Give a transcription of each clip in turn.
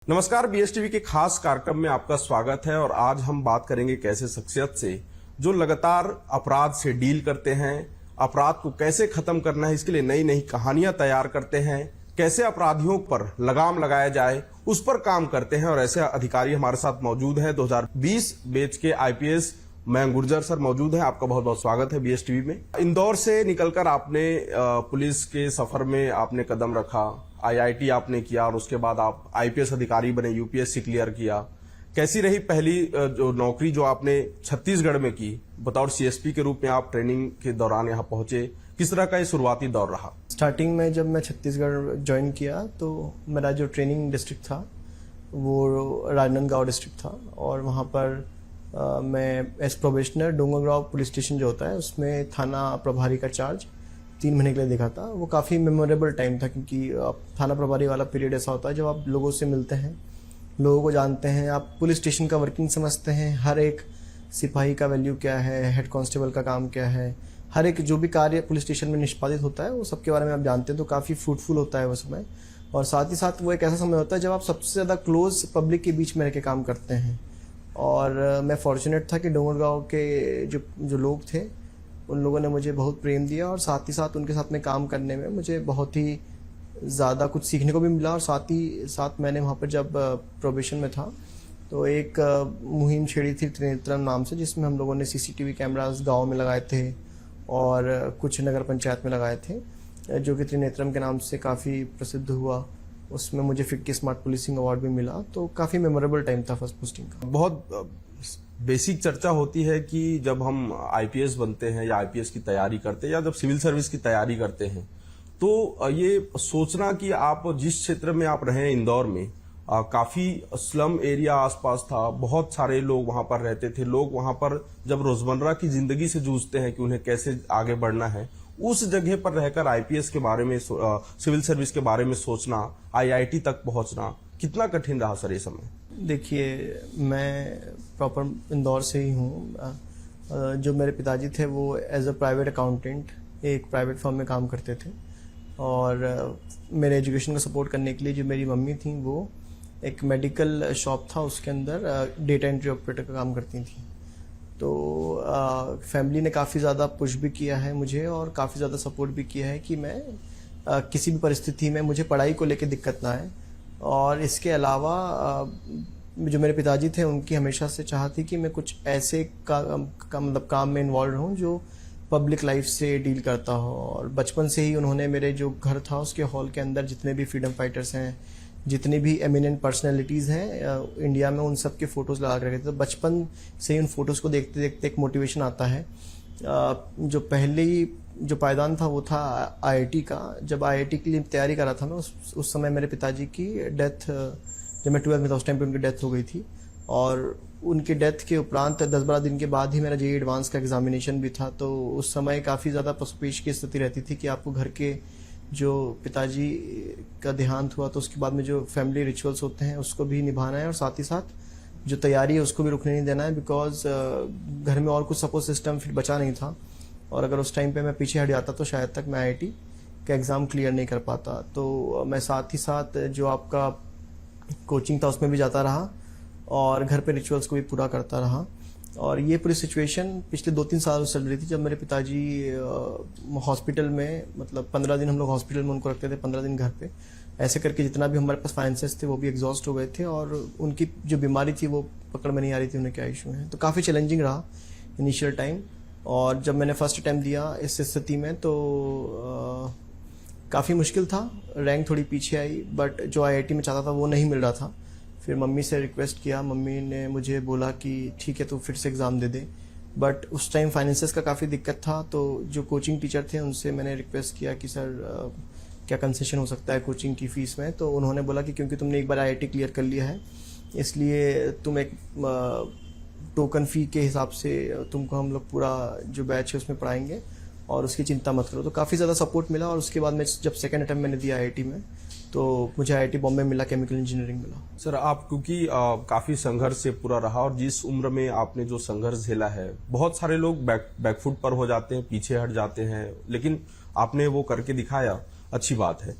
नमस्कार, बीएसटीवी के खास कार्यक्रम में आपका स्वागत है। और आज हम बात करेंगे एक ऐसे शख्सियत से जो लगातार अपराध से डील करते हैं, अपराध को कैसे खत्म करना है इसके लिए नई नई कहानियां तैयार करते हैं, कैसे अपराधियों पर लगाम लगाया जाए उस पर काम करते हैं। और ऐसे अधिकारी हमारे साथ मौजूद हैं। 2020 बैच के आईपीएस मयंक गुर्जर सर मौजूद हैं। आपका बहुत बहुत स्वागत है बीएसटीवी में। इंदौर से निकलकर आपने पुलिस के सफर में आपने कदम रखा, आईआईटी आपने किया और उसके बाद आप आईपीएस अधिकारी बने, यूपीएससी क्लियर किया। कैसी रही पहली जो नौकरी जो आपने छत्तीसगढ़ में की? बतौर सीएसपी के रूप में आप ट्रेनिंग के दौरान यहाँ पहुंचे, किस तरह का ये शुरुआती दौर रहा? स्टार्टिंग में जब मैं छत्तीसगढ़ ज्वाइन किया तो मेरा जो ट्रेनिंग डिस्ट्रिक्ट था वो राजनांदगांव डिस्ट्रिक्ट था। और वहाँ पर मैं as probationer Dongargaon police station जो होता है उसमें थाना प्रभारी का चार्ज 3 महीने के लिए देखा था। वो काफ़ी मेमोरेबल टाइम था क्योंकि थाना प्रभारी वाला पीरियड ऐसा होता है जब आप लोगों से मिलते हैं, लोगों को जानते हैं, आप पुलिस स्टेशन का वर्किंग समझते हैं, हर एक सिपाही का वैल्यू क्या है, हेड कांस्टेबल का काम क्या है, हर एक जो भी कार्य पुलिस स्टेशन में निष्पादित होता है वो सबके बारे में आप जानते हैं। तो काफ़ी फ्रूटफुल होता है वो समय। और साथ ही साथ वो एक ऐसा समय होता है जब आप सबसे ज़्यादा क्लोज पब्लिक के बीच में रह के काम करते हैं। और मैं फॉर्चुनेट था कि डोंगरगांव के जो लोग थे उन लोगों ने मुझे बहुत प्रेम दिया और साथ ही साथ उनके साथ में काम करने में मुझे बहुत ही ज़्यादा कुछ सीखने को भी मिला। और साथ ही साथ मैंने वहाँ पर जब प्रोबेशन में था तो एक मुहिम छेड़ी थी त्रिनेत्रम नाम से, जिसमें हम लोगों ने सीसीटीवी कैमरास गांव में लगाए थे और कुछ नगर पंचायत में लगाए थे, जो कि त्रिनेत्रम के नाम से काफ़ी प्रसिद्ध हुआ। उसमें मुझे फिक्की स्मार्ट पुलिसिंग अवार्ड भी मिला। तो काफ़ी मेमोरेबल टाइम था फर्स्ट पोस्टिंग का। बहुत बेसिक चर्चा होती है कि जब हम आईपीएस बनते हैं या आईपीएस की तैयारी करते हैं या जब सिविल सर्विस की तैयारी करते हैं तो ये सोचना कि आप जिस क्षेत्र में आप रहे इंदौर में काफी स्लम एरिया आसपास था, बहुत सारे लोग वहां पर रहते थे। लोग वहां पर जब रोजमर्रा की जिंदगी से जूझते हैं कि उन्हें कैसे आगे बढ़ना है, उस जगह पर रहकर आईपीएस के बारे में, सिविल सर्विस के बारे में सोचना, आईआईटी तक पहुंचना कितना कठिन रहा सर ये समय? देखिए, मैं प्रॉपर इंदौर से ही हूँ। जो मेरे पिताजी थे वो एज अ प्राइवेट अकाउंटेंट एक प्राइवेट फर्म में काम करते थे। और मेरे एजुकेशन को सपोर्ट करने के लिए जो मेरी मम्मी थी वो एक मेडिकल शॉप था, उसके अंदर डेटा एंट्री ऑपरेटर का काम करती थी। तो फैमिली ने काफ़ी ज़्यादा पुश भी किया है मुझे और काफ़ी ज़्यादा सपोर्ट भी किया है कि मैं किसी भी परिस्थिति में मुझे पढ़ाई को लेकर दिक्कत ना आए। और इसके अलावा जो मेरे पिताजी थे उनकी हमेशा से चाह थी कि मैं कुछ ऐसे मतलब काम में इन्वॉल्व रहूं जो पब्लिक लाइफ से डील करता हो। और बचपन से ही उन्होंने मेरे जो घर था उसके हॉल के अंदर जितने भी फ्रीडम फाइटर्स हैं, जितनी भी एमिनेंट पर्सनैलिटीज़ हैं इंडिया में, उन सब के फ़ोटोज़ लगा कर रखे थे। तो बचपन से ही उन फोटोज़ को देखते देखते एक मोटिवेशन आता है। जो पहली जो पायदान था वो था आईआईटी का। जब आईआईटी के लिए तैयारी कर रहा था मैं, उस समय मेरे पिताजी की डेथ, जब मैं 12th में था उस टाइम पे उनकी डेथ हो गई थी। और उनकी डेथ के उपरांत 10-12 दिन के बाद ही मेरा जेईई एडवांस का एग्जामिनेशन भी था। तो उस समय काफ़ी ज़्यादा पसपेश की स्थिति रहती थी कि आपको घर के जो पिताजी का देहांत हुआ तो उसके बाद में जो फैमिली रिचुअल्स होते हैं उसको भी निभाना है और साथ ही साथ जो तैयारी है उसको भी रुकने नहीं देना है। बिकॉज घर में और कुछ सपोर्ट सिस्टम फिर बचा नहीं था और अगर उस टाइम पे मैं पीछे हट जाता तो शायद तक मैं आईआईटी का एग्ज़ाम क्लियर नहीं कर पाता। तो मैं साथ ही साथ जो आपका कोचिंग था उसमें भी जाता रहा और घर पे रिचुअल्स को भी पूरा करता रहा। और ये पूरी सिचुएशन पिछले 2-3 साल चल रही थी जब मेरे पिताजी हॉस्पिटल में, मतलब 15 दिन हम लोग हॉस्पिटल में उनको रखते थे, 15 दिन घर पे। ऐसे करके जितना भी हमारे पास फाइनेंसेस थे वो भी एग्जॉस्ट हो गए थे और उनकी जो बीमारी थी वो पकड़ में नहीं आ रही थी, उन्हें क्या इशू है। तो काफ़ी चैलेंजिंग रहा इनिशियल टाइम। और जब मैंने फर्स्ट अटैम्प्ट दिया इस स्थिति में तो काफ़ी मुश्किल था। रैंक थोड़ी पीछे आई बट जो आईआईटी में चाहता था वो नहीं मिल रहा था। फिर मम्मी से रिक्वेस्ट किया, मम्मी ने मुझे बोला कि ठीक है तो फिर से एग्ज़ाम दे दे। बट उस टाइम फाइनेंसेस का काफ़ी दिक्कत था। तो जो कोचिंग टीचर थे उनसे मैंने रिक्वेस्ट किया कि सर क्या कंसेशन हो सकता है कोचिंग की फ़ीस में। तो उन्होंने बोला कि क्योंकि तुमने एक बार आईआईटी क्लियर कर लिया है इसलिए तुम एक टोकन फ़ी के हिसाब से तुमको हम लोग पूरा जो बैच है उसमें पढ़ाएंगे और उसकी चिंता मत करो। तो काफ़ी ज़्यादा सपोर्ट मिला। और उसके बाद में जब सेकेंड अटैम्प्ट मैंने दिया आईआईटी में तो मुझे आईआईटी बॉम्बे मिला, केमिकल इंजीनियरिंग मिला। सर आप क्योंकि काफी संघर्ष से पूरा रहा और जिस उम्र में आपने जो संघर्ष झेला है, बहुत सारे लोग बैकफुट पर हो जाते हैं, पीछे हट जाते हैं, लेकिन आपने वो करके दिखाया, अच्छी बात है।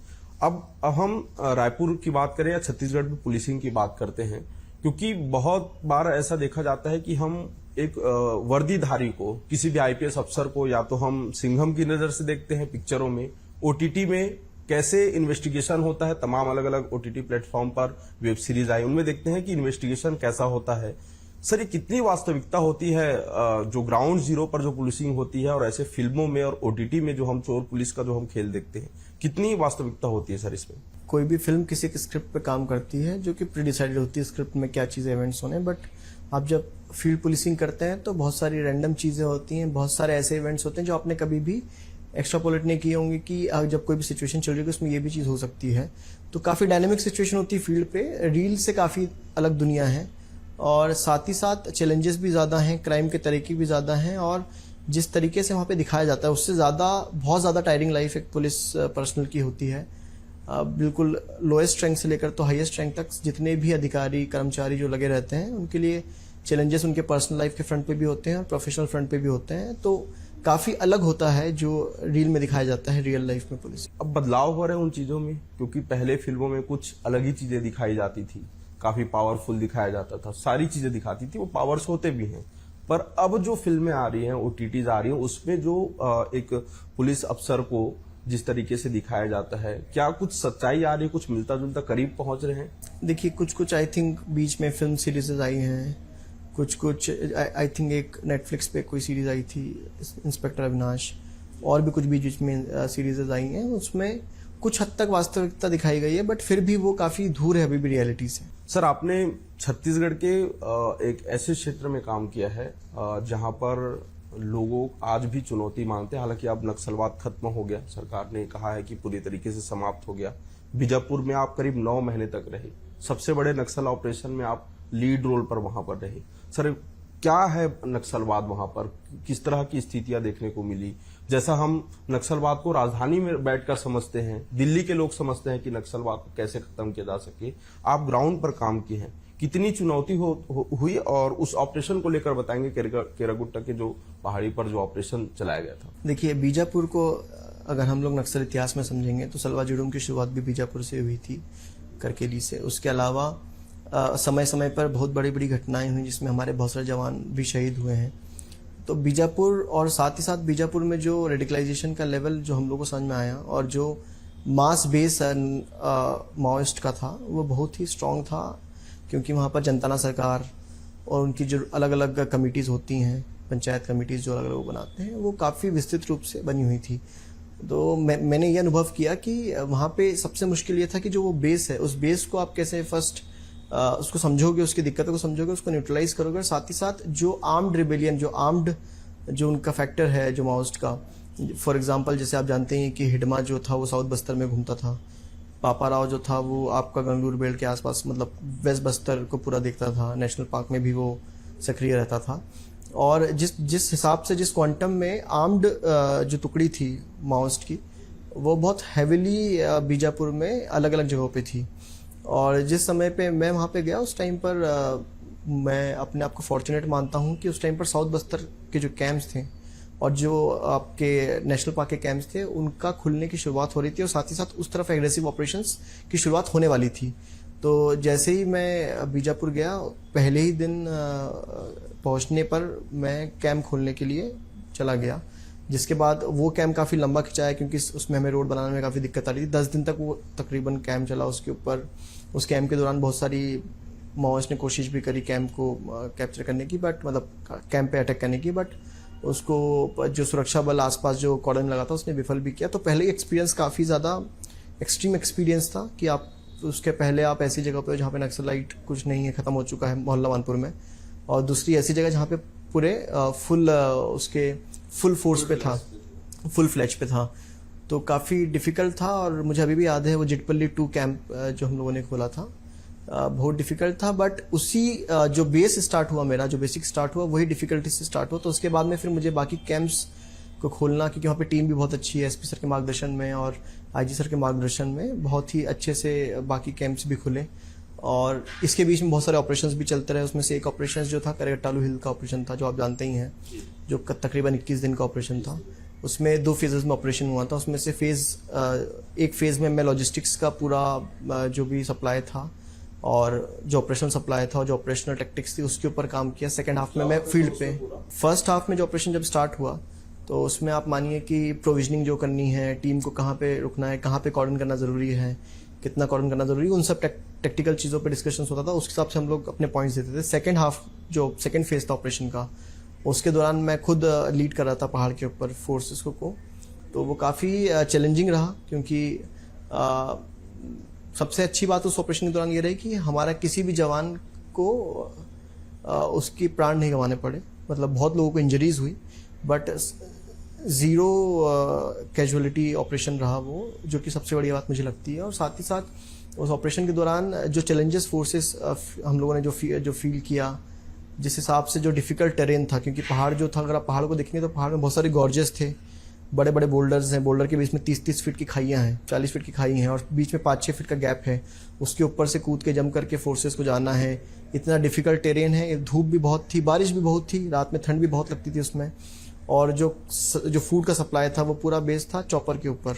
अब हम रायपुर की बात करें या छत्तीसगढ़ में पुलिसिंग की बात करते हैं, क्योंकि बहुत बार ऐसा देखा जाता है कि हम एक वर्दीधारी को, किसी भी आईपीएस अफसर को, या तो हम सिंघम की नजर से देखते हैं पिक्चरों में, ओटीटी में कैसे इन्वेस्टिगेशन होता है, तमाम अलग अलग ओटीटी प्लेटफॉर्म पर वेब सीरीज आई, उनमें देखते हैं कि इन्वेस्टिगेशन कैसा होता है। सर, ये कितनी वास्तविकता होती है जो ग्राउंड जीरो पर जो पुलिसिंग होती है, और ऐसे फिल्मों में और ओटीटी में जो हम चोर पुलिस का जो हम खेल देखते हैं, कितनी वास्तविकता होती है सर इसमें? कोई भी फिल्म किसी के स्क्रिप्ट पे काम करती है जो कि प्रीडिसाइडेड होती है स्क्रिप्ट में क्या चीजें इवेंट्स होने, बट आप जब फील्ड पुलिसिंग करते हैं तो बहुत सारी रैंडम चीजें होती हैं, बहुत सारे ऐसे इवेंट्स होते हैं जो आपने कभी भी एक्स्ट्रापोलेट नहीं किए होंगे कि जब कोई भी सिचुएशन चल रही है उसमें ये भी चीज हो सकती है। तो काफी डायनेमिक सिचुएशन होती है फील्ड पे, रील से काफी अलग दुनिया है, और साथ ही साथ चैलेंजेस भी ज्यादा हैं, क्राइम के तरीके भी ज्यादा हैं, और जिस तरीके से वहाँ पे दिखाया जाता है उससे ज्यादा बहुत ज्यादा टायरिंग लाइफ एक पुलिस पर्सनल की होती है। बिल्कुल लोएस्ट रैंक से लेकर तो हाईएस्ट रैंक तक जितने भी अधिकारी कर्मचारी जो लगे रहते हैं उनके लिए चैलेंजेस उनके पर्सनल लाइफ के फ्रंट पे भी होते हैं और प्रोफेशनल फ्रंट पे भी होते हैं। तो काफी अलग होता है जो रील में दिखाया जाता है रियल लाइफ में पुलिस। अब बदलाव हो रहे हैं उन चीजों में, क्योंकि पहले फिल्मों में कुछ अलग ही चीजें दिखाई जाती थी, काफी पावरफुल दिखाया जाता था, सारी चीजें दिखाती थी, वो पावर्स होते भी हैं। पर अब जो फिल्में आ रही हैं, ओटीटीज आ रही हैं, उसमें जो एक पुलिस अफसर को जिस तरीके से दिखाया जाता है, क्या कुछ सच्चाई आ रही है, कुछ मिलता जुलता करीब पहुंच रहे हैं? देखिए, कुछ आई थिंक बीच में फिल्म सीरीजेस आई हैं, कुछ आई थिंक एक नेटफ्लिक्स पे कोई सीरीज आई थी इंस्पेक्टर अविनाश, और भी कुछ बीच में सीरीजेस आई हैं, उसमें कुछ हद तक वास्तविकता दिखाई गई है, बट फिर भी वो काफी दूर है अभी भी रियलिटी से। सर, आपने छत्तीसगढ़ के एक ऐसे क्षेत्र में काम किया है जहां पर लोगों आज भी चुनौती मानते हैं, हालांकि अब नक्सलवाद खत्म हो गया, सरकार ने कहा है कि पूरी तरीके से समाप्त हो गया। बीजापुर में आप करीब 9 महीने तक रहे, सबसे बड़े नक्सल ऑपरेशन में आप लीड रोल पर वहां पर रहे। सर, क्या है नक्सलवाद वहां पर, किस तरह की स्थितियां देखने को मिली? जैसा हम नक्सलवाद को राजधानी में बैठकर समझते हैं, दिल्ली के लोग समझते हैं कि नक्सलवाद को कैसे खत्म किया जा सके, आप ग्राउंड पर काम किए हैं, कितनी चुनौती हुई, और उस ऑपरेशन को लेकर बताएंगे केरागुट्टा के जो पहाड़ी पर जो ऑपरेशन चलाया गया था। देखिए, बीजापुर को अगर हम लोग नक्सल इतिहास में समझेंगे तो सलवा जुडूम की शुरुआत भी बीजापुर से हुई थी, करकेली से। उसके अलावा समय समय पर बहुत बड़ी बड़ी घटनाएं हुई जिसमें हमारे बहुत सारे जवान भी शहीद हुए हैं। तो बीजापुर, और साथ ही साथ बीजापुर में जो रेडिकलाइजेशन का लेवल जो हम लोग को समझ में आया, और जो मास बेस माओइस्ट का था, वो बहुत ही स्ट्रांग था, क्योंकि वहाँ पर जनताना सरकार और उनकी जो अलग अलग कमिटीज़ होती हैं, पंचायत कमिटीज़ जो अलग अलग बनाते हैं, वो काफ़ी विस्तृत रूप से बनी हुई थी। तो मैंने ये अनुभव किया कि वहाँ पे सबसे मुश्किल ये था कि जो वो बेस है, उस बेस को आप कैसे फर्स्ट उसको समझोगे, उसकी दिक्कतों को समझोगे, उसको न्यूट्रलाइज करोगे, और साथ ही साथ जो आर्म्ड रिबेलियन, जो उनका फैक्टर है जो माओइस्ट का, फॉर एग्जांपल जैसे आप जानते हैं कि हिडमा जो था वो साउथ बस्तर में घूमता था, पापा राव जो था वो आपका गंगलूर बेल्ट के आसपास, मतलब वेस्ट बस्तर को पूरा देखता था, नेशनल पार्क में भी वो सक्रिय रहता था। और जिस हिसाब से, जिस क्वांटम में आर्म्ड जो टुकड़ी थी माओइस्ट की, वो बहुत हैविली बीजापुर में अलग अलग जगहों पे थी। और जिस समय पे मैं वहाँ पे गया, उस टाइम पर मैं अपने आप को फॉर्चुनेट मानता हूँ कि उस टाइम पर साउथ बस्तर के जो कैंप्स थे और जो आपके नेशनल पार्क के कैंप्स थे, उनका खुलने की शुरुआत हो रही थी, और साथ ही साथ उस तरफ एग्रेसिव ऑपरेशंस की शुरुआत होने वाली थी। तो जैसे ही मैं बीजापुर गया, पहले ही दिन पहुंचने पर मैं कैंप खोलने के लिए चला गया, जिसके बाद वो कैंप काफ़ी लंबा खिंचाया, क्योंकि उसमें हमें रोड बनाने में काफ़ी दिक्कत आ रही थी। 10 दिन तक वो तकरीबन कैंप चला। उसके ऊपर उस कैंप के दौरान बहुत सारी माओइस्ट ने कोशिश भी करी कैंप को कैप्चर करने की, बट मतलब कैंप पे अटैक करने की, बट उसको जो सुरक्षा बल आसपास जो कॉर्डन लगा था उसने विफल भी किया। तो पहले एक्सपीरियंस काफ़ी ज़्यादा एक्सट्रीम एक्सपीरियंस था कि आप उसके पहले आप ऐसी जगह पे जहाँ पे नक्सलाइट कुछ नहीं है, ख़त्म हो चुका है मोहल्ला वानपुर में, और दूसरी ऐसी जगह जहाँ पे पूरे उसके फुल फोर्स पे था, फुल फ्लैच पे था। तो काफ़ी डिफ़िकल्ट था, और मुझे अभी भी याद है वो जिटपल्ली 2 कैंप जो हम लोगों ने खोला था, बहुत डिफ़िकल्ट था। बट उसी जो बेस स्टार्ट हुआ, मेरा जो बेसिक स्टार्ट हुआ, वही डिफ़िकल्टी से स्टार्ट हुआ। तो उसके बाद में फिर मुझे बाकी कैंप्स को खोलना, क्योंकि वहाँ पे टीम भी बहुत अच्छी है, एसपी सर के मार्गदर्शन में और आईजी सर के मार्गदर्शन में बहुत ही अच्छे से बाकी कैंप्स भी खुले। और इसके बीच में बहुत सारे ऑपरेशंस भी चलते रहे। उसमें से एक ऑपरेशन जो था करगट्टालू हिल का ऑपरेशन था, जो आप जानते ही हैं, जो तकरीबन 21 दिन का ऑपरेशन था। उसमें 2 फेजेस में ऑपरेशन हुआ था। उसमें से एक फेज में मैं लॉजिस्टिक्स का पूरा जो भी सप्लाई था और जो ऑपरेशनल सप्लाई था और जो ऑपरेशनल टेक्टिक्स थी उसके ऊपर काम किया। सेकंड हाफ में मैं फील्ड पे, फर्स्ट हाफ में जो ऑपरेशन जब स्टार्ट हुआ तो उसमें आप मानिए कि प्रोविजनिंग जो करनी है, टीम को कहाँ पे रुकना है, कहाँ पे कॉर्डन करना जरूरी है, कितना कॉर्डन करना जरूरी है, उन सब टेक्टिकल चीज़ों पे डिस्कशंस होता था। उस हिसाब से हम लोग अपने पॉइंट्स देते थे। सेकंड हाफ जो सेकंड फेज था ऑपरेशन का, उसके दौरान मैं खुद लीड कर रहा था पहाड़ के ऊपर फोर्सेस को। तो वो काफ़ी चैलेंजिंग रहा, क्योंकि सबसे अच्छी बात उस ऑपरेशन के दौरान ये रही कि हमारा किसी भी जवान को उसकी प्राण नहीं गंवाने पड़े। मतलब बहुत लोगों को इंजरीज हुई, बट 0 कैजुअलिटी ऑपरेशन रहा वो, जो कि सबसे बड़ी बात मुझे लगती है। और साथ ही साथ उस ऑपरेशन के दौरान जो चैलेंजेस फोर्सेस हम लोगों ने जो फील किया, जिस हिसाब से जो डिफिकल्ट टेरेन था, क्योंकि पहाड़ जो था, अगर आप पहाड़ को देखेंगे तो पहाड़ में बहुत सारे गॉर्जेस थे, बड़े बड़े बोल्डर्स हैं, बोल्डर के बीच में 30-30 फीट की खाइयाँ हैं, 40 फीट की खाई हैं, और बीच में 5-6 फीट का गैप है। उसके ऊपर से कूद के जम करके फोर्सेस को जाना है। इतना डिफिकल्ट टेरेन है, धूप भी बहुत थी, बारिश भी बहुत थी, रात में ठंड भी बहुत लगती थी उसमें। और जो फूड का सप्लाई था वो पूरा बेस्ड था चॉपर के ऊपर।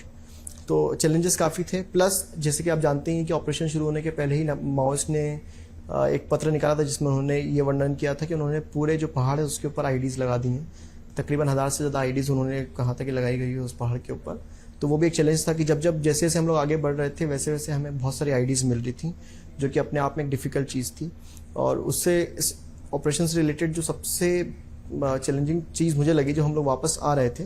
तो चैलेंजेस काफ़ी थे। प्लस जैसे कि आप जानते हैं कि ऑपरेशन शुरू होने के पहले ही माओइस्ट ने एक पत्र निकाला था जिसमें उन्होंने ये वर्णन किया था कि उन्होंने पूरे जो पहाड़ है उसके ऊपर आईडीज़ लगा दी हैं। तकरीबन 1000 से ज़्यादा आईडीज़ उन्होंने कहा था कि लगाई गई है उस पहाड़ के ऊपर। तो वो भी एक चैलेंज था कि जब जैसे जैसे हम लोग आगे बढ़ रहे थे वैसे वैसे हमें बहुत सारी आईडीज़ मिल रही थी, जो कि अपने आप में एक डिफ़िकल्ट चीज़ थी। और उससे इस ऑपरेशन से रिलेटेड जो सबसे चैलेंजिंग चीज़ मुझे लगी, जो हम लोग वापस आ रहे थे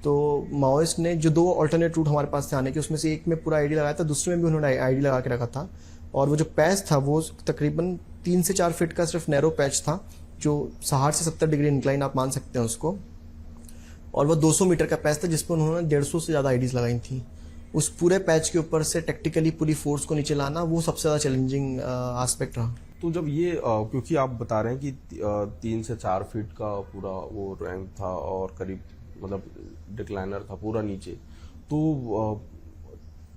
तो माओइस्ट ने जो 2 अल्टरनेट रूट हमारे पास थे आने के, उसमें से एक में पूरा आईडी लगाया था, दूसरे में भी उन्होंने आईडी लगा के रखा था। और वो जो पैच था वो तकरीबन 3 से 4 फीट का सिर्फ नैरो पैच था, जो 60 से 70 डिग्री इंक्लाइन आप मान सकते हैं उसको। और वो 200 मीटर का पैच था जिसमें उन्होंने 150 से ज़्यादा आईडीज़ लगाई थी। उस पूरे पैच के ऊपर से टेक्टिकली पूरी फोर्स को नीचे लाना, वो सबसे ज़्यादा चैलेंजिंग एस्पेक्ट रहा। तो जब ये क्योंकि आप बता रहे हैं कि 3 से 4 फीट का पूरा वो रैंक था और करीब मतलब डिक्लाइनर था पूरा नीचे, तो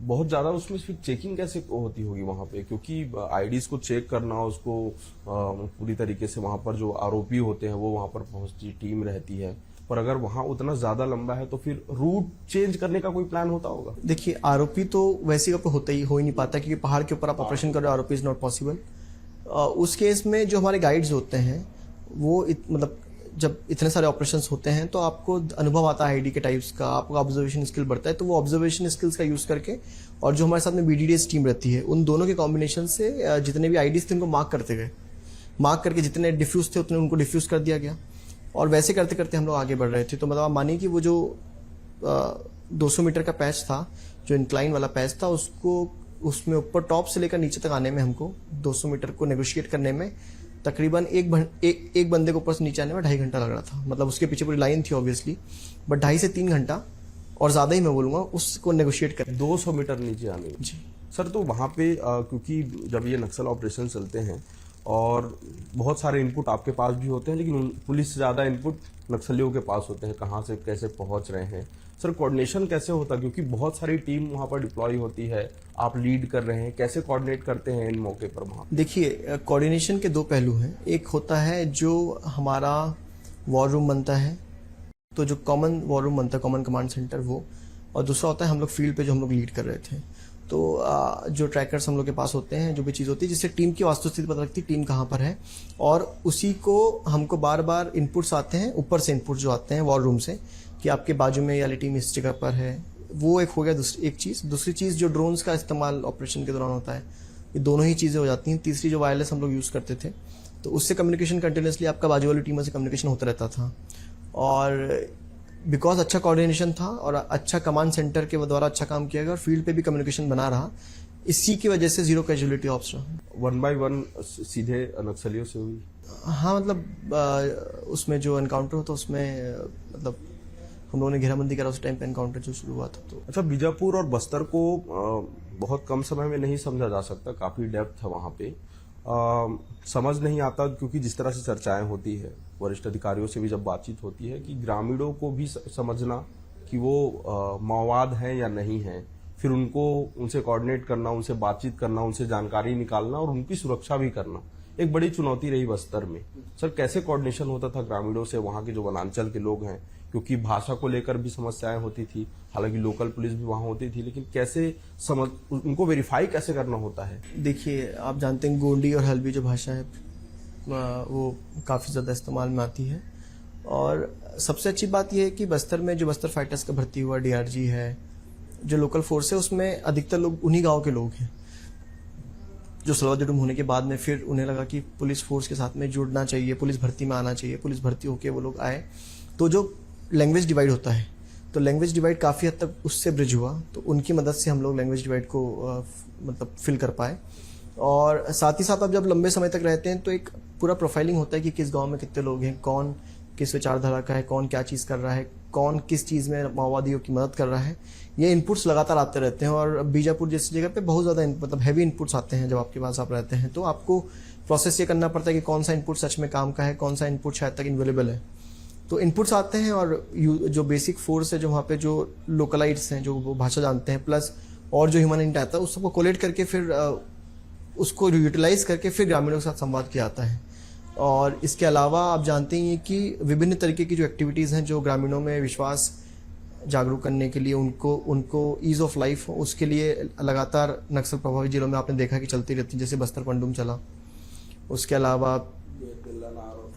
बहुत ज़्यादा उसमें फिर चेकिंग कैसे होती होगी वहाँ पे? क्योंकि आईडीज़ को चेक करना, उसको पूरी तरीके से वहाँ पर जो आरोपी होते हैं वो वहाँ पर पहुँचती टीम रहती है, पर अगर वहाँ उतना ज़्यादा लंबा है तो फिर रूट चेंज करने का कोई प्लान होता होगा? देखिए, आरोपी तो वैसे हो ही नहीं पाता, क्योंकि पहाड़ के ऊपर आप ऑपरेशन कर रहे हो, आरोपी इज़ नॉट पॉसिबल। उस केस में जो हमारे गाइड्स होते हैं वो मतलब जब इतने सारे ऑपरेशंस होते हैं तो आपको अनुभव आता है आईडी के टाइप्स का, आपको ऑब्जर्वेशन स्किल बढ़ता है। तो वो ऑब्जर्वेशन स्किल्स का यूज़ करके, और जो हमारे साथ में बीडीडीएस टीम रहती है, उन दोनों के कॉम्बिनेशन से जितने भी आईडीज थे उनको मार्क करते गए। मार्क करके जितने डिफ्यूज थे उतने उनको डिफ्यूज कर दिया गया, और वैसे करते करते हम लोग आगे बढ़ रहे थे। तो मतलब आप मानिए कि वो जो 200 मीटर का पैच था, जो इंक्लाइन वाला पैच था, उसमें ऊपर टॉप से लेकर नीचे तक आने में हमको 200 मीटर को नेगोशिएट करने में तकरीबन एक बंदे को ऊपर से नीचे आने में 2.5 घंटा लग रहा था। मतलब उसके पीछे पूरी लाइन थी ऑब्वियसली, बट 2.5 से 3 घंटा और ज़्यादा ही मैं बोलूँगा उसको नेगोशिएट कर 200 मीटर नीचे आने में। जी सर, तो वहाँ पे क्योंकि जब ये नक्सल ऑपरेशन चलते हैं और बहुत सारे इनपुट आपके पास भी होते हैं, लेकिन पुलिस से ज़्यादा इनपुट नक्सलियों के पास होते हैं, कहाँ से कैसे पहुँच रहे हैं। सर, कोऑर्डिनेशन कैसे होता है? क्योंकि बहुत सारी टीम वहाँ पर डिप्लॉय होती है, आप लीड कर रहे हैं, कैसे कोऑर्डिनेट करते हैं इन मौके पर वहाँ? देखिए, कोऑर्डिनेशन के 2 पहलू हैं। एक होता है जो हमारा वॉर रूम बनता है, तो जो कॉमन वॉर रूम बनता है, कॉमन कमांड सेंटर, वो, और दूसरा होता है हम लोग फील्ड पे जो हम लोग लीड कर रहे थे। तो जो ट्रैकर्स हम लोग के पास होते हैं, जो भी चीज़ होती है जिससे टीम की वास्तुस्थिति पता लगती है, टीम कहाँ पर है, और उसी को हमको बार बार इनपुट्स आते हैं, ऊपर से इनपुट जो आते हैं वॉर रूम से, कि आपके बाजू में वाली टीम इस जगह पर है। वो एक हो गया एक चीज़। दूसरी चीज़ जो ड्रोन्स का इस्तेमाल ऑपरेशन के दौरान होता है, ये दोनों ही चीज़ें हो जाती हैं। तीसरी जो वायरलेस हम लोग यूज़ करते थे, तो उससे कम्युनिकेशन कंटिन्यूसली आपका बाजू वाली टीमों से कम्युनिकेशन होता रहता था। और बिकॉज अच्छा कोऑर्डिनेशन था और अच्छा कमांड सेंटर के द्वारा अच्छा काम किया गया और फील्ड पे भी कम्युनिकेशन बना रहा, इसी की वजह से 0 कैजुअलिटी ऑप्स रहा। 1 by 1 सीधे नक्सलियों से हुई? हाँ, मतलब उसमें जो एनकाउंटर होता उसमें मतलब हम लोगों ने घेराबंदी करा उस टाइम पे एनकाउंटर जो शुरू हुआ था। तो अच्छा, बीजापुर और बस्तर को बहुत कम समय में नहीं समझा जा सकता, काफ़ी डेप्थ है वहाँ पे। समझ नहीं आता, क्योंकि जिस तरह से चर्चाएं होती है, वरिष्ठ अधिकारियों से भी जब बातचीत होती है, कि ग्रामीणों को भी समझना कि वो माओवाद हैं या नहीं हैं, फिर उनसे कोऑर्डिनेट करना, उनसे बातचीत करना, उनसे जानकारी निकालना और उनकी सुरक्षा भी करना, एक बड़ी चुनौती रही बस्तर में। सर कैसे कोऑर्डिनेशन होता था ग्रामीणों से, वहां के जो वनांचल के लोग हैं, क्योंकि भाषा को लेकर भी समस्याएं होती थी, हालांकि लोकल पुलिस भी वहां होती थी, लेकिन कैसे समझ उनको वेरीफाई कैसे करना होता है? देखिए, आप जानते हैं गोंडी और हल्बी जो भाषा है वो काफ़ी ज़्यादा इस्तेमाल में आती है। और सबसे अच्छी बात यह है कि बस्तर में जो बस्तर फाइटर्स का भर्ती हुआ, डीआरजी है, जो लोकल फोर्स है, उसमें अधिकतर लोग उन्हीं गांव के लोग हैं जो सलवा जुडुम होने के बाद में फिर उन्हें लगा कि पुलिस फोर्स के साथ में जुड़ना चाहिए, पुलिस भर्ती में आना चाहिए। पुलिस भर्ती होके वो लोग आए, तो जो लैंग्वेज डिवाइड होता है, तो लैंग्वेज डिवाइड काफ़ी हद तक उससे ब्रिज हुआ। तो उनकी मदद से हम लोग लैंग्वेज डिवाइड को मतलब फिल कर पाए। और साथ ही साथ आप जब लंबे समय तक रहते हैं तो एक पूरा प्रोफाइलिंग होता है कि किस गांव में कितने लोग हैं, कौन किस विचारधारा का है, कौन क्या चीज़ कर रहा है, कौन किस चीज़ में माओवादियों की मदद कर रहा है। ये इनपुट्स लगातार आते रहते हैं। और बीजापुर जैसी जगह पे बहुत ज़्यादा मतलब हैवी इनपुट्स आते हैं। जब आपके पास आप रहते हैं तो आपको प्रोसेस ये करना पड़ता है कि कौन सा इनपुट सच में काम का है, कौन सा इनपुट शायद तक इनवेलेबल है। तो इनपुट्स आते हैं और जो बेसिक फोर्स है, जो वहाँ पे जो लोकलाइट्स हैं, जो वो भाषा जानते हैं, प्लस और जो ह्यूमन इंट आता है, उस सबको कोलेट करके फिर उसको यूटिलाइज करके फिर ग्रामीणों के साथ संवाद किया जाता है। और इसके अलावा आप जानते ही हैं कि विभिन्न तरीके की जो एक्टिविटीज़ हैं जो ग्रामीणों में विश्वास जागरूक करने के लिए, उनको ईज ऑफ लाइफ, उसके लिए लगातार नक्सल प्रभावित जिलों में आपने देखा कि चलती रहती, जैसे बस्तर पंडुम चला। उसके अलावा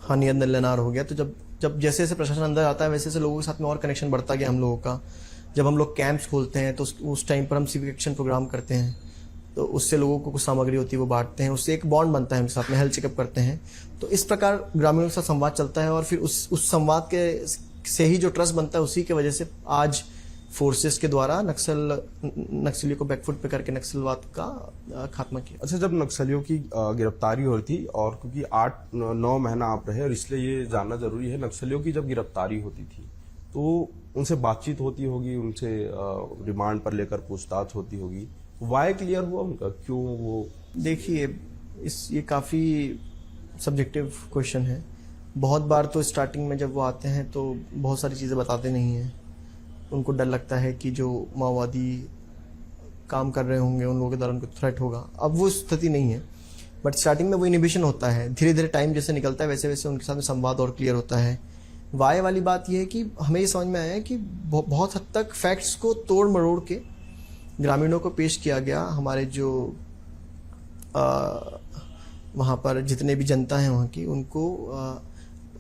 हानियत नल्लेनार हो गया। तो जब जैसे जैसे प्रशासन अंदर आता है वैसे वैसे लोगों के साथ में और कनेक्शन बढ़ता गया हम लोगों का। जब हम लोग कैंप्स खोलते हैं तो उस टाइम पर हम सिविक एक्शन प्रोग्राम करते हैं, तो उससे लोगों को कुछ सामग्री होती है वो बांटते हैं, उससे एक बॉन्ड बनता है, हम साथ में हेल्थ चेकअप करते हैं। तो इस प्रकार ग्रामीणों के साथ संवाद चलता है और फिर उस संवाद के से ही जो ट्रस्ट बनता है, उसी की वजह से आज फोर्सेस के द्वारा नक्सलियों को बैकफुट पे करके नक्सलवाद का खात्मा किया। अच्छा, जब नक्सलियों की गिरफ्तारी हो रही थी, और क्योंकि 8-9 महीना आप रहे, और इसलिए ये जानना जरूरी है, नक्सलियों की जब गिरफ्तारी होती थी तो उनसे बातचीत होती होगी, उनसे रिमांड पर लेकर पूछताछ होती होगी, वाई क्लियर हुआ उनका, क्यों वो? देखिए, ये काफ़ी सब्जेक्टिव क्वेश्चन है। बहुत बार तो स्टार्टिंग में जब वो आते हैं तो बहुत सारी चीज़ें बताते नहीं हैं। उनको डर लगता है कि जो माओवादी काम कर रहे होंगे उन लोगों के द्वारा उनको थ्रेट होगा। अब वो स्थिति नहीं है, बट स्टार्टिंग में वो इनिबिशन होता है। धीरे धीरे टाइम जैसे निकलता है वैसे वैसे उनके साथ में संवाद और क्लियर होता है। वाई वाली बात यह है कि हमें ये समझ में आया है कि बहुत हद तक फैक्ट्स को तोड़ मरोड़ के ग्रामीणों को पेश किया गया। हमारे जो वहाँ पर जितने भी जनता हैं वहाँ की, उनको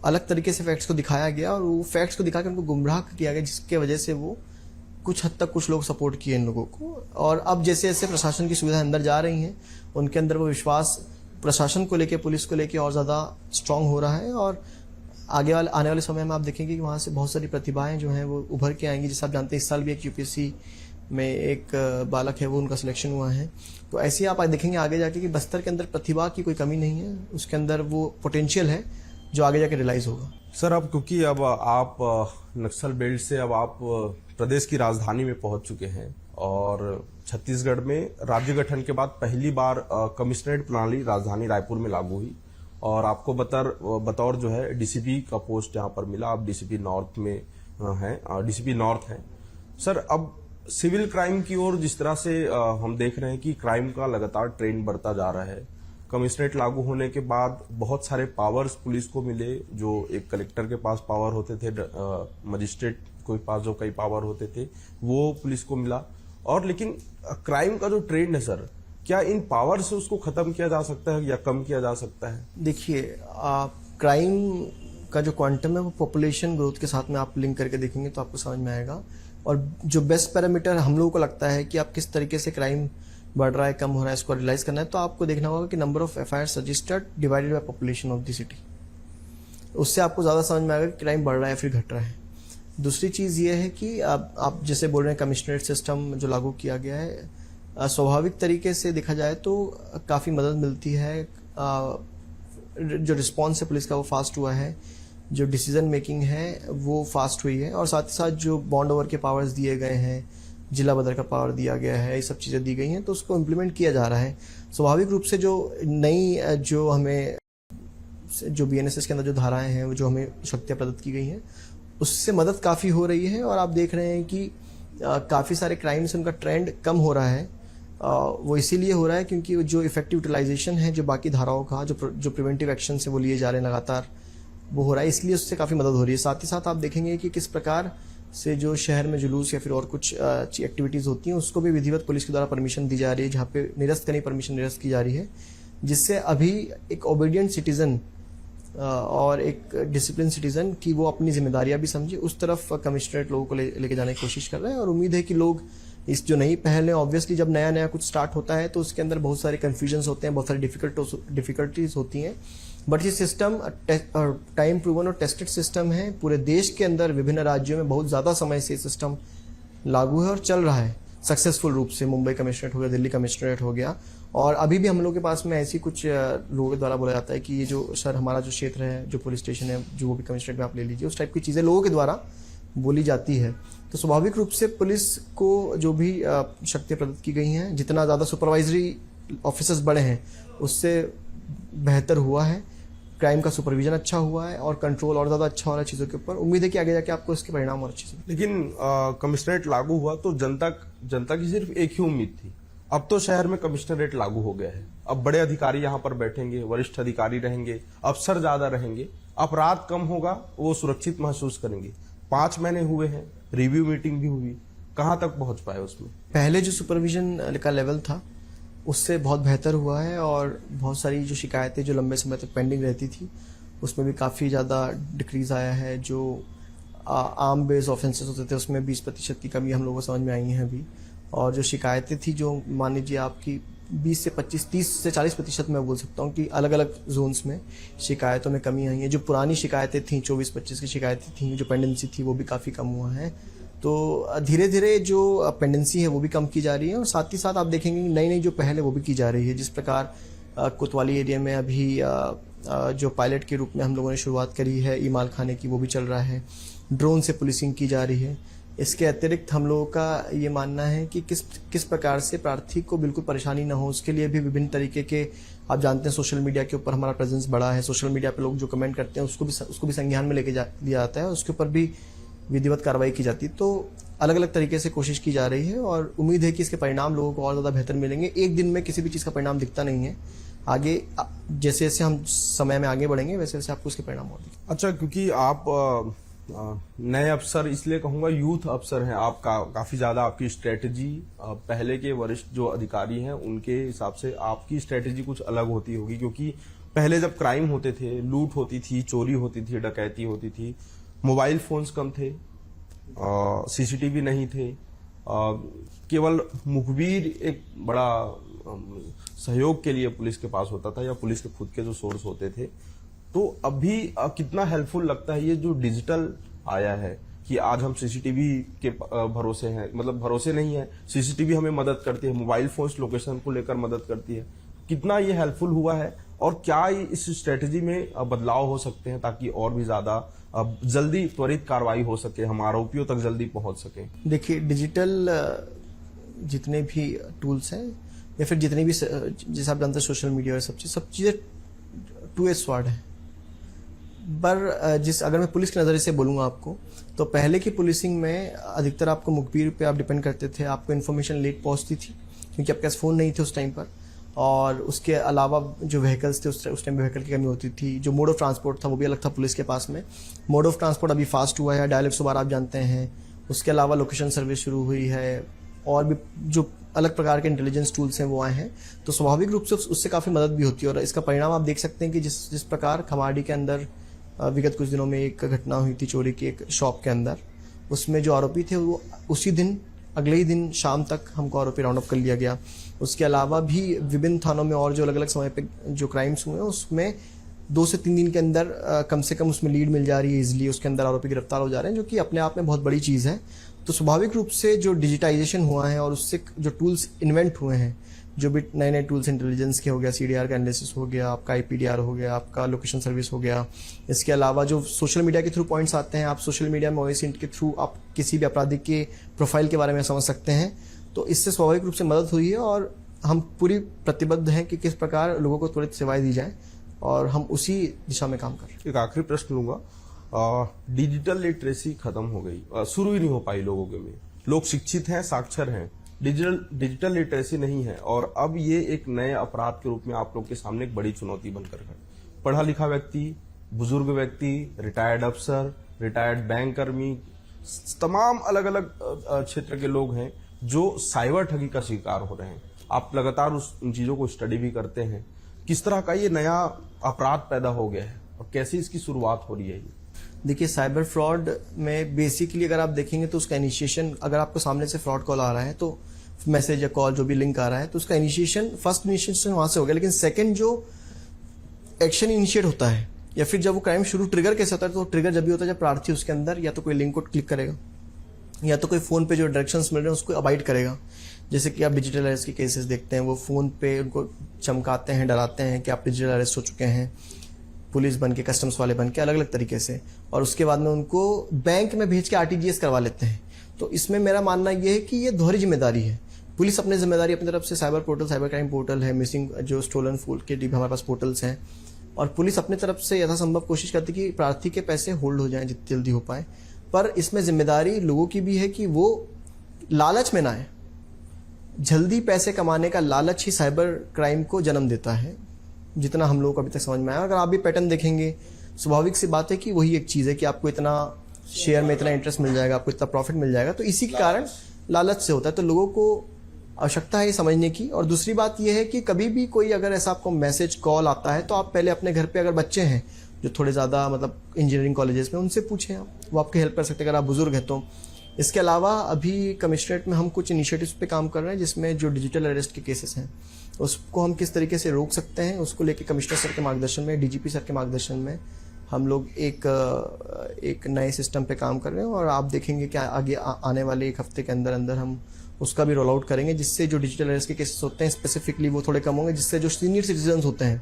अलग तरीके से फैक्ट्स को दिखाया गया और वो फैक्ट्स को दिखा के उनको गुमराह किया गया, जिसके वजह से वो कुछ हद तक कुछ लोग सपोर्ट किए इन लोगों को। और अब जैसे जैसे प्रशासन की सुविधा अंदर जा रही हैं, उनके अंदर वो विश्वास प्रशासन को लेके, पुलिस को लेके और ज़्यादा स्ट्रांग हो रहा है। और आने वाले समय में आप देखेंगे कि वहाँ से बहुत सारी प्रतिभाएं जो हैं वो उभर के आएंगी। जैसे आप जानते हैं इस साल भी एक यूपीएससी में एक बालक है, वो उनका सिलेक्शन हुआ है। तो ऐसे ही आप देखेंगे आगे जाके कि बस्तर के अंदर प्रतिभा की कोई कमी नहीं है, उसके अंदर वो पोटेंशियल है जो आगे जाके रियलाइज होगा। सर, अब क्योंकि अब आप नक्सल बेल्ट से अब आप प्रदेश की राजधानी में पहुंच चुके हैं, और छत्तीसगढ़ में राज्य गठन के बाद पहली बार कमिश्नरेट प्रणाली राजधानी रायपुर में लागू हुई, और आपको बतौर जो है डीसीपी का पोस्ट यहाँ पर मिला। आप डीसीपी नॉर्थ में हैं, डीसीपी नॉर्थ हैं। सर, अब सिविल क्राइम की ओर जिस तरह से हम देख रहे हैं कि क्राइम का लगातार ट्रेंड बढ़ता जा रहा है, कमिश्नरेट लागू होने के बाद बहुत सारे पावर्स पुलिस को मिले। जो एक कलेक्टर के पास पावर होते थे, मजिस्ट्रेट के पास जो कई पावर होते थे, वो पुलिस को मिला। और लेकिन क्राइम का जो ट्रेंड है सर, क्या इन पावर से उसको खत्म किया जा सकता है या कम किया जा सकता है? देखिए, क्राइम का जो क्वांटम है वो पॉपुलेशन ग्रोथ के साथ में आप लिंक करके देखेंगे तो आपको समझ में आएगा। और जो बेस्ट पैरामीटर हम लोगों को लगता है कि आप किस तरीके से क्राइम बढ़ रहा है, कम हो रहा है, इसको रियलाइज करना है, तो आपको देखना होगा कि number of FIR registered divided by population of the city. उससे आपको ज़्यादा समझ में आएगा कि क्राइम बढ़ रहा है फिर घट रहा है। दूसरी चीज़ ये है कि आप जैसे बोल रहे हैं कमिश्नरेट सिस्टम जो लागू किया गया है, स्वाभाविक तरीके से देखा जाए तो काफ़ी मदद मिलती है। जो रिस्पॉन्स है पुलिस का वो फास्ट हुआ है, जो डिसीजन मेकिंग है वो फास्ट हुई है, और साथ ही साथ जो बॉन्ड ओवर के पावर्स दिए गए हैं, जिला बदर का पावर दिया गया है, ये सब चीज़ें दी गई हैं, तो उसको इम्प्लीमेंट किया जा रहा है। स्वाभाविक रूप से जो नई जो हमें जो बीएनएसएस के अंदर जो धाराएं हैं, वो जो हमें शक्तियाँ प्रदत्त की गई हैं, उससे मदद काफ़ी हो रही है। और आप देख रहे हैं कि काफ़ी सारे क्राइम से उनका ट्रेंड कम हो रहा है। वो इसीलिए हो रहा है क्योंकि जो इफेक्टिव यूटिलाइजेशन है जो बाकी धाराओं का जो प्रिवेंटिव एक्शन से वो लिए जा रहे हैं लगातार, वो हो रहा है, इसलिए उससे काफ़ी मदद हो रही है। साथ ही साथ आप देखेंगे कि किस प्रकार से जो शहर में जुलूस या फिर और कुछ एक्टिविटीज़ होती हैं उसको भी विधिवत पुलिस के द्वारा परमिशन दी जा रही है, जहाँ पे निरस्त करने की परमिशन निरस्त की जा रही है, जिससे अभी एक ओबीडियंट सिटीजन और एक डिसिप्लिन सिटीजन की वो अपनी जिम्मेदारियां भी समझे, उस तरफ कमिश्नरेट लोगों को लेके जाने की कोशिश कर रहे हैं। और उम्मीद है कि लोग इस जो नई पहल है, ऑब्वियसली जब नया नया कुछ स्टार्ट होता है तो उसके अंदर बहुत सारे कन्फ्यूजन्स होते हैं, बहुत सारी डिफिकल्टीज होती हैं, बट ये सिस्टम टाइम प्रूवन और टेस्टेड सिस्टम है। पूरे देश के अंदर विभिन्न राज्यों में बहुत ज़्यादा समय से सिस्टम लागू है और चल रहा है सक्सेसफुल रूप से। मुंबई कमिश्नरेट हो गया, दिल्ली कमिश्नरेट हो गया, और अभी भी हम लोग के पास में ऐसी कुछ लोगों के द्वारा बोला जाता है कि ये जो सर हमारा जो क्षेत्र है, जो पुलिस स्टेशन है, जो वो भी कमिश्नरेट में आप ले लीजिए, उस टाइप की चीज़ें लोगों के द्वारा बोली जाती है। तो स्वाभाविक रूप से पुलिस को जो भी शक्तियाँ प्रदत्त की गई हैं, जितना ज़्यादा सुपरवाइजरी ऑफिसर्स बढ़े हैं उससे बेहतर हुआ है, क्राइम का सुपरविजन अच्छा हुआ है और कंट्रोल और ज़्यादा अच्छा हो रहा है चीज़ों के ऊपर। उम्मीद है कि आगे जाके आपको इसके परिणाम और अच्छे से। लेकिन कमिश्नरेट लागू हुआ तो जनता की सिर्फ एक ही उम्मीद थी। अब तो शहर में कमिश्नरेट लागू हो गया है, अब बड़े अधिकारी यहाँ पर बैठेंगे, वरिष्ठ अधिकारी रहेंगे, अफसर ज्यादा रहेंगे, अपराध कम होगा, वो सुरक्षित महसूस करेंगे। 5 महीने हुए हैं, रिव्यू मीटिंग भी हुई, कहाँ तक पहुंच पाए उसमें? पहले जो सुपरविजन का लेवल था उससे बहुत बेहतर हुआ है, और बहुत सारी जो शिकायतें जो लंबे समय तक पेंडिंग रहती थी उसमें भी काफ़ी ज़्यादा डिक्रीज आया है। जो आर्म बेस्ड ऑफेंसेस होते थे उसमें 20% की कमी हम लोगों को समझ में आई है अभी, और जो शिकायतें थी जो मान लीजिए आपकी 20 से 25, 30 से 40% मैं बोल सकता हूँ कि अलग अलग जोन्स में शिकायतों में कमी आई है। जो पुरानी शिकायतें थी 24-25 की शिकायतें थी, जो पेंडेंसी थी वो भी काफ़ी कम हुआ है। तो धीरे धीरे जो पेंडेंसी है वो भी कम की जा रही है, और साथ ही साथ आप देखेंगे नई नई जो पहल है वो भी की जा रही है। जिस प्रकार कोतवाली एरिया में अभी जो पायलट के रूप में हम लोगों ने शुरुआत करी है ईमाल खाने की, वो भी चल रहा है। ड्रोन से पुलिसिंग की जा रही है। इसके अतिरिक्त हम लोगों का ये मानना है कि किस प्रकार से प्रार्थी को बिल्कुल परेशानी ना हो, उसके लिए भी विभिन्न तरीके के, आप जानते हैं सोशल मीडिया के ऊपर हमारा प्रेजेंस बड़ा है। सोशल मीडिया पे लोग जो कमेंट करते हैं उसको भी संज्ञान में लेके लिया जाता है, उसके ऊपर भी विधिवत कार्रवाई की जाती है। तो अलग अलग तरीके से कोशिश की जा रही है, और उम्मीद है कि इसके परिणाम लोगों को और ज़्यादा बेहतर मिलेंगे। एक दिन में किसी भी चीज़ का परिणाम दिखता नहीं है, आगे जैसे जैसे हम समय में आगे बढ़ेंगे वैसे वैसे आपको उसके परिणाम और दिखेंगे। अच्छा, क्योंकि आप नए अफसर, इसलिए कहूंगा यूथ अफसर हैं, आप काफी ज्यादा आपकी स्ट्रेटजी पहले के वरिष्ठ जो अधिकारी हैं उनके हिसाब से आपकी स्ट्रेटजी कुछ अलग होती होगी, क्योंकि पहले जब क्राइम होते थे, लूट होती थी, चोरी होती थी, डकैती होती थी, मोबाइल फोन्स कम थे, सीसीटीवी नहीं थे, केवल मुखबिर एक बड़ा सहयोग के लिए पुलिस के पास होता था, या पुलिस के खुद के जो सोर्स होते थे। तो अभी कितना हेल्पफुल लगता है ये जो डिजिटल आया है कि आज हम सीसीटीवी के भरोसे हैं, मतलब भरोसे नहीं है, सीसीटीवी हमें मदद करती है, मोबाइल फोन्स लोकेशन को लेकर मदद करती है। कितना ये हेल्पफुल हुआ है, और क्या इस स्ट्रेटजी में बदलाव हो सकते हैं ताकि और भी ज्यादा जल्दी त्वरित कार्रवाई हो सके, हम आरोपियों तक जल्दी पहुंच सके? देखिए, डिजिटल जितने भी टूल्स हैं या फिर जितने भी, जैसे आप जानते हैं सोशल मीडिया और सब चीज़ें 2-edged स्वॉर्ड है। पर अगर मैं पुलिस के नज़रिए से बोलूँगा आपको, तो पहले की पुलिसिंग में अधिकतर आपको मुखबिर पे आप डिपेंड करते थे, आपको इन्फॉर्मेशन लेट पहुँचती थी क्योंकि आपके पास फ़ोन नहीं थे उस टाइम पर, और उसके अलावा जो व्हीकल्स थे उस टाइम व्हीकल की कमी होती थी। जो मोड ऑफ ट्रांसपोर्ट था वो भी अलग था पुलिस के पास में। मोड ऑफ ट्रांसपोर्ट अभी फास्ट हुआ है, डायल 112 आप जानते हैं। उसके अलावा लोकेशन सर्विस शुरू हुई है, और भी जो अलग प्रकार के इंटेलिजेंस टूल्स हैं वो आए हैं, तो स्वाभाविक रूप से उससे काफ़ी मदद भी होती है। और इसका परिणाम आप देख सकते हैं कि जिस प्रकार खमाड़ी के अंदर विगत कुछ दिनों में एक घटना हुई थी चोरी की, एक शॉप के अंदर, उसमें जो आरोपी थे वो उसी दिन, अगले ही दिन शाम तक हमको आरोपी राउंड अप कर लिया गया। उसके अलावा भी विभिन्न थानों में और जो अलग अलग समय पे जो क्राइम्स हुए हैं उसमें 2 से 3 दिन के अंदर कम से कम उसमें लीड मिल जा रही है, इजिली उसके अंदर आरोपी गिरफ्तार हो जा रहे हैं, जो कि अपने आप में बहुत बड़ी चीज़ है। तो स्वाभाविक रूप से जो डिजिटाइजेशन हुआ है और उससे जो टूल्स इन्वेंट हुए हैं, जो भी नए नए टूल्स इंटेलिजेंस के हो गया, CDR का एनालिसिस हो गया, आपका IPDR हो गया, आपका लोकेशन सर्विस हो गया, इसके अलावा जो सोशल मीडिया के थ्रू पॉइंट्स आते हैं, आप सोशल मीडिया में OSINT के थ्रू आप किसी भी आपराधिक के प्रोफाइल के बारे में समझ सकते हैं। तो इससे स्वाभाविक रूप से मदद हुई है, और हम पूरी प्रतिबद्ध हैं कि किस प्रकार लोगों को त्वरित सेवाएं दी जाए, और हम उसी दिशा में काम कर रहे हैं। एक आखिरी प्रश्न लूंगा, डिजिटल लिटरेसी खत्म हो गई, शुरू ही नहीं हो पाई लोगों के में। लोग शिक्षित हैं, साक्षर हैं, डिजिटल लिटरेसी नहीं है और अब ये एक नए अपराध के रूप में आप लोग के सामने एक बड़ी चुनौती बनकर खड़ा। पढ़ा लिखा व्यक्ति, बुजुर्ग व्यक्ति, रिटायर्ड अफसर, रिटायर्ड बैंक कर्मी, तमाम अलग अलग क्षेत्र के लोग हैं जो साइबर ठगी का शिकार हो रहे हैं। आप लगातार उन चीजों को स्टडी भी करते हैं। किस तरह का ये नया अपराध पैदा हो गया है और कैसे इसकी शुरुआत हो रही है? देखिए, साइबर फ्रॉड में बेसिकली अगर आप देखेंगे तो उसका इनिशिएशन, अगर आपको सामने से फ्रॉड कॉल आ रहा है तो मैसेज या कॉल जो भी लिंक आ रहा है तो उसका इनिशिएशन, फर्स्ट इनिशिएशन वहां से हो गया, लेकिन सेकंड जो एक्शन इनिशिएट होता है या फिर जब वो क्राइम शुरू ट्रिगर कैसे होता है, तो ट्रिगर जब भी होता है जब प्रार्थी उसके अंदर या तो कोई लिंक को क्लिक करेगा या तो कोई फोन पे जो डायरेक्शंस मिल रहे हैं उसको अवॉइड करेगा। जैसे कि आप डिजिटल अरेस्ट के केसेस देखते हैं, वो फोन पे उनको चमकाते हैं, डराते हैं कि आप डिजिटल अरेस्ट हो चुके हैं, पुलिस बन के, कस्टम्स वाले बन के, अलग अलग तरीके से, और उसके बाद में उनको बैंक में भेज के आरटीजीएस करवा लेते हैं। तो इसमें मेरा मानना यह है कि ये दोहरी जिम्मेदारी है। पुलिस अपनी जिम्मेदारी अपनी तरफ से, cyber portal, cyber crime portal है, मिसिंग जो स्टोलन फूड के लिए हमारे पास पोर्टल्स हैं, और पुलिस अपनी तरफ से यथासंभव कोशिश करती है कि प्रार्थी के पैसे होल्ड हो जाएं जितनी जल्दी हो पाए। पर इसमें जिम्मेदारी लोगों की भी है कि वो लालच में ना आए। जल्दी पैसे कमाने का लालच ही साइबर क्राइम को जन्म देता है, जितना हम लोगों को अभी तक समझ में आया। अगर आप भी पैटर्न देखेंगे, स्वाभाविक सी बात है कि वही एक चीज़ है कि आपको इतना शेयर में इतना इंटरेस्ट मिल जाएगा, आपको इतना प्रॉफिट मिल जाएगा, तो इसी के कारण लालच से होता है। तो लोगों को आवश्यकता है ये समझने की। और दूसरी बात यह है कि कभी भी कोई अगर ऐसा आपको मैसेज, कॉल आता है तो आप पहले अपने घर पे, अगर बच्चे हैं जो थोड़े ज़्यादा मतलब इंजीनियरिंग कॉलेजेस में, उनसे पूछें, आप वो आपकी हेल्प कर सकते हैं अगर आप बुजुर्ग हैं तो। इसके अलावा अभी कमिश्नरेट में हम कुछ इनिशिएटिव्स पे काम कर रहे हैं जिसमें जो डिजिटल अरेस्ट के केसेस हैं उसको हम किस तरीके से रोक सकते हैं, उसको लेके कमिश्नर सर के मार्गदर्शन में, डीजीपी सर के मार्गदर्शन में हम लोग एक नए सिस्टम पे काम कर रहे हैं। और आप देखेंगे कि आगे आने वाले एक हफ्ते के अंदर अंदर हम उसका भी रोल आउट करेंगे, जिससे जो डिजिटल अरेस्ट के केसेस होते हैं स्पेसिफिकली वो थोड़े कम होंगे, जिससे जो सीनियर सिटीजन होते हैं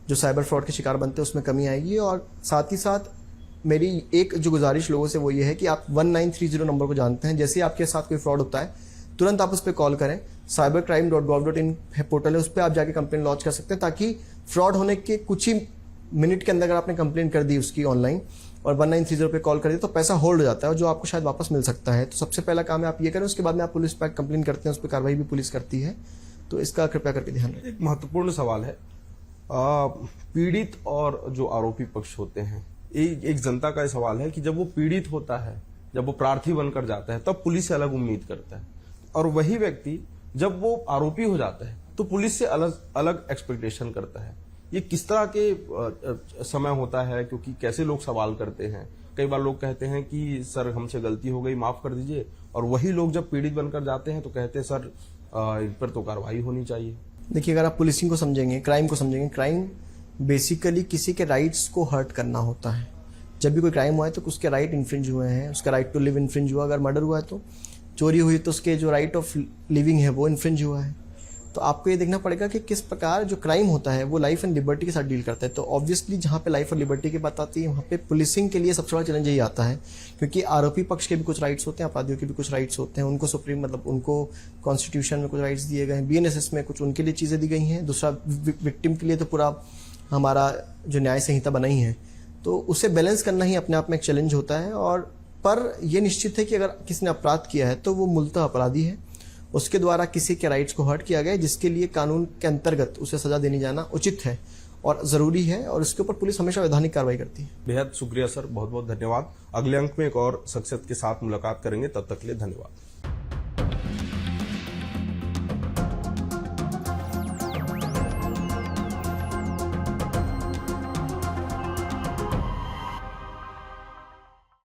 जो साइबर फ्रॉड के शिकार बनते हैं उसमें कमी आएगी। और साथ ही साथ मेरी एक जो गुजारिश लोगों से वो ये है कि आप 1930 नंबर को जानते हैं, जैसे ही आपके साथ कोई फ्रॉड होता है तुरंत आप उस पर कॉल करें। cybercrime.gov.in पोर्टल है, उस पर आप जाके कंप्लेन लॉन्च कर सकते हैं, ताकि फ्रॉड होने के कुछ ही मिनट के अंदर अगर आपने कंप्लेन कर दी उसकी ऑनलाइन और 1930 पे कॉल कर दी तो पैसा होल्ड हो जाता है और जो आपको शायद वापस मिल सकता है। तो सबसे पहला काम है आप ये करें, उसके बाद में आप पुलिस पर कंप्लेन करते हैं, उस पर कार्रवाई भी पुलिस करती है। तो इसका कृपया करके ध्यान रखें। एक महत्वपूर्ण सवाल है, पीड़ित और जो आरोपी पक्ष होते हैं, एक जनता का सवाल है कि जब वो पीड़ित होता है, जब वो प्रार्थी बनकर जाता है, तब पुलिस से अलग उम्मीद करता है, और वही व्यक्ति जब वो आरोपी हो जाता है तो पुलिस से अलग अलग एक्सपेक्टेशन करता है। ये किस तरह के समय होता है, क्योंकि कैसे लोग सवाल करते हैं। कई बार लोग कहते हैं कि सर हमसे गलती हो गई, माफ कर दीजिए, और वही लोग जब पीड़ित बनकर जाते हैं तो कहते हैं सर इन पर तो कार्रवाई होनी चाहिए। देखिए, अगर आप पुलिसिंग को समझेंगे, क्राइम को समझेंगे, क्राइम बेसिकली किसी के राइट्स को हर्ट करना होता है। जब भी कोई क्राइम हुआ है तो उसके राइट इन्फ्रिंज हुए हैं, उसका राइट टू लिव इन्फ्रिंज हुआ। अगर मर्डर हुआ है तो, चोरी हुई तो उसके जो राइट ऑफ लिविंग है वो इन्फ्रिंज हुआ है। तो आपको ये देखना पड़ेगा कि किस प्रकार जो क्राइम होता है वो लाइफ एंड लिबर्टी के साथ डील करता है। तो ऑब्वियसली जहाँ पे लाइफ और लिबर्टी की बात आती है वहाँ पे पुलिसिंग के लिए सबसे बड़ा चैलेंज यही आता है, क्योंकि आरोपी पक्ष के भी कुछ राइट्स होते हैं, अपराधियों के भी कुछ राइट्स होते हैं। उनको सुप्रीम मतलब उनको कॉन्स्टिट्यूशन में कुछ राइट्स दिए गए हैं, बीएनएसएस में कुछ उनके लिए चीज़ें दी गई हैं। दूसरा, विक्टिम के लिए तो पूरा हमारा जो न्याय संहिता बनाई है, तो उसे बैलेंस करना ही अपने आप में एक चैलेंज होता है। और पर यह निश्चित है कि अगर किसी ने अपराध किया है तो वो मूलतः अपराधी है, उसके द्वारा किसी के राइट्स को हर्ट किया गया है, जिसके लिए कानून के अंतर्गत उसे सजा देनी जाना उचित है और ज़रूरी है, और इसके ऊपर पुलिस हमेशा वैधानिक कार्रवाई करती है। बेहद शुक्रिया सर, बहुत बहुत धन्यवाद। अगले अंक में एक और शख्सियत के साथ मुलाकात करेंगे, तब तक के लिए धन्यवाद।